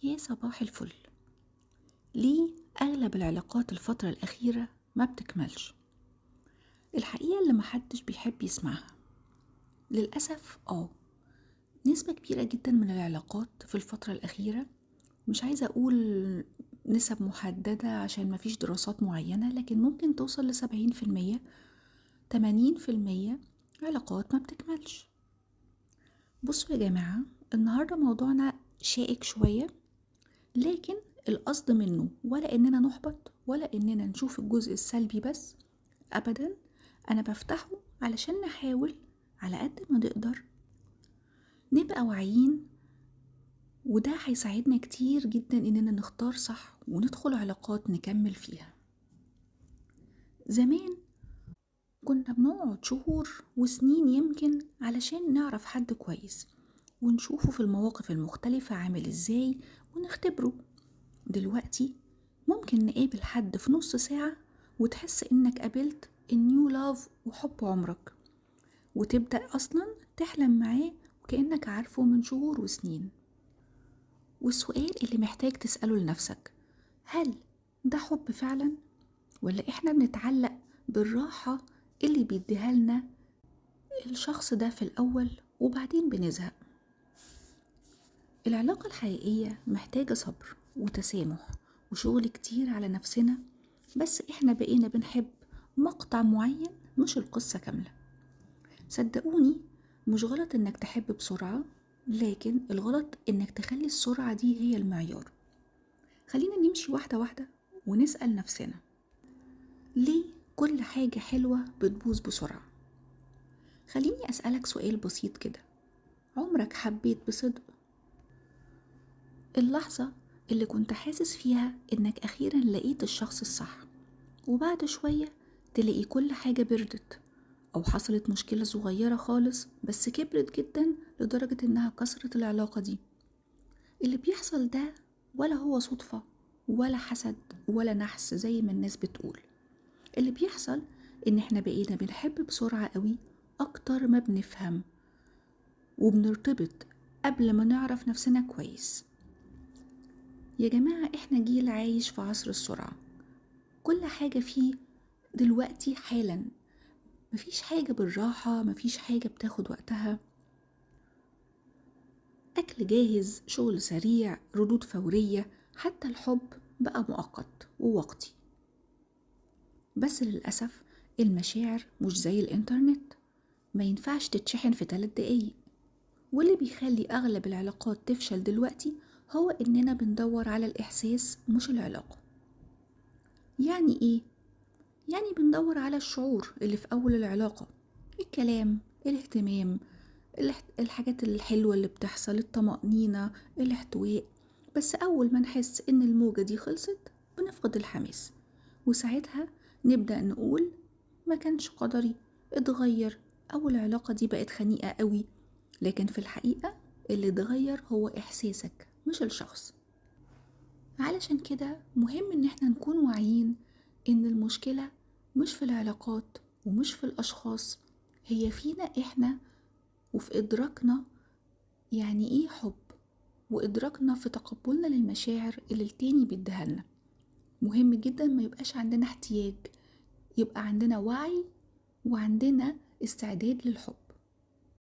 يا صباح الفل. ليه أغلب العلاقات الفترة الأخيرة ما بتكملش؟ الحقيقة اللي محدش بيحب يسمعها للأسف نسبة كبيرة جدا من العلاقات في الفترة الأخيرة، مش عايزة أقول نسب محددة عشان مفيش دراسات معينة، لكن ممكن توصل ل70%، 80% علاقات ما بتكملش. بصوا يا جماعة، النهاردة موضوعنا شائك شوية، لكن القصد منه ولا اننا نحبط ولا اننا نشوف الجزء السلبي بس، ابدا. انا بفتحه علشان نحاول على قد ما نقدر نبقى واعيين، وده هيساعدنا كتير جدا اننا نختار صح وندخل علاقات نكمل فيها. زمان كنا بنقعد شهور وسنين يمكن علشان نعرف حد كويس ونشوفه في المواقف المختلفة عامل ازاي ونختبره. دلوقتي ممكن نقابل حد في نص ساعة وتحس انك قابلت النيو لاف وحب عمرك، وتبدأ اصلا تحلم معاه وكأنك عارفه من شهور وسنين. والسؤال اللي محتاج تسأله لنفسك، هل ده حب فعلا، ولا احنا بنتعلق بالراحة اللي بيديها لنا الشخص ده في الأول وبعدين بنزهق؟ العلاقة الحقيقية محتاجة صبر وتسامح وشغل كتير على نفسنا، بس احنا بقينا بنحب مقطع معين مش القصة كاملة. صدقوني، مش غلط انك تحب بسرعة، لكن الغلط انك تخلي السرعة دي هي المعيار. خلينا نمشي واحدة واحدة ونسأل نفسنا، ليه كل حاجة حلوة بتبوظ بسرعة؟ خليني أسألك سؤال بسيط كده، عمرك حبيت بصدق؟ اللحظة اللي كنت حاسس فيها انك اخيرا لقيت الشخص الصح، وبعد شوية تلاقي كل حاجة بردت، او حصلت مشكلة صغيرة خالص بس كبرت جدا لدرجة انها كسرت العلاقة دي. اللي بيحصل ده ولا هو صدفة ولا حسد ولا نحس زي ما الناس بتقول. اللي بيحصل ان احنا بقينا بنحب بسرعة قوي اكتر ما بنفهم وبنرتبط قبل ما نعرف نفسنا كويس. يا جماعة، احنا جيل عايش في عصر السرعة، كل حاجة فيه دلوقتي حالا، مفيش حاجة بالراحة، مفيش حاجة بتاخد وقتها. أكل جاهز، شغل سريع، ردود فورية، حتى الحب بقى مؤقت ووقتي. بس للأسف المشاعر مش زي الإنترنت، ما ينفعش تتشحن في 3 دقايق. واللي بيخلي أغلب العلاقات تفشل دلوقتي هو إننا بندور على الإحساس مش العلاقة. يعني إيه؟ يعني بندور على الشعور اللي في أول العلاقة، الكلام، الاهتمام، الحاجات الحلوة اللي بتحصل، الطمأنينة، الاحتواء. بس أول ما نحس إن الموجة دي خلصت بنفقد الحماس، وساعتها نبدأ نقول ما كانش قدري، اتغير، أو العلاقة دي بقت خنيقة قوي. لكن في الحقيقة اللي اتغير هو إحساسك مش الشخص. علشان كده مهم إن احنا نكون واعيين إن المشكلة مش في العلاقات ومش في الأشخاص، هي فينا إحنا وفي إدراكنا يعني إيه حب، وإدراكنا في تقبلنا للمشاعر اللي التاني بيديهالنا. مهم جدا ما يبقاش عندنا احتياج، يبقى عندنا وعي وعندنا استعداد للحب.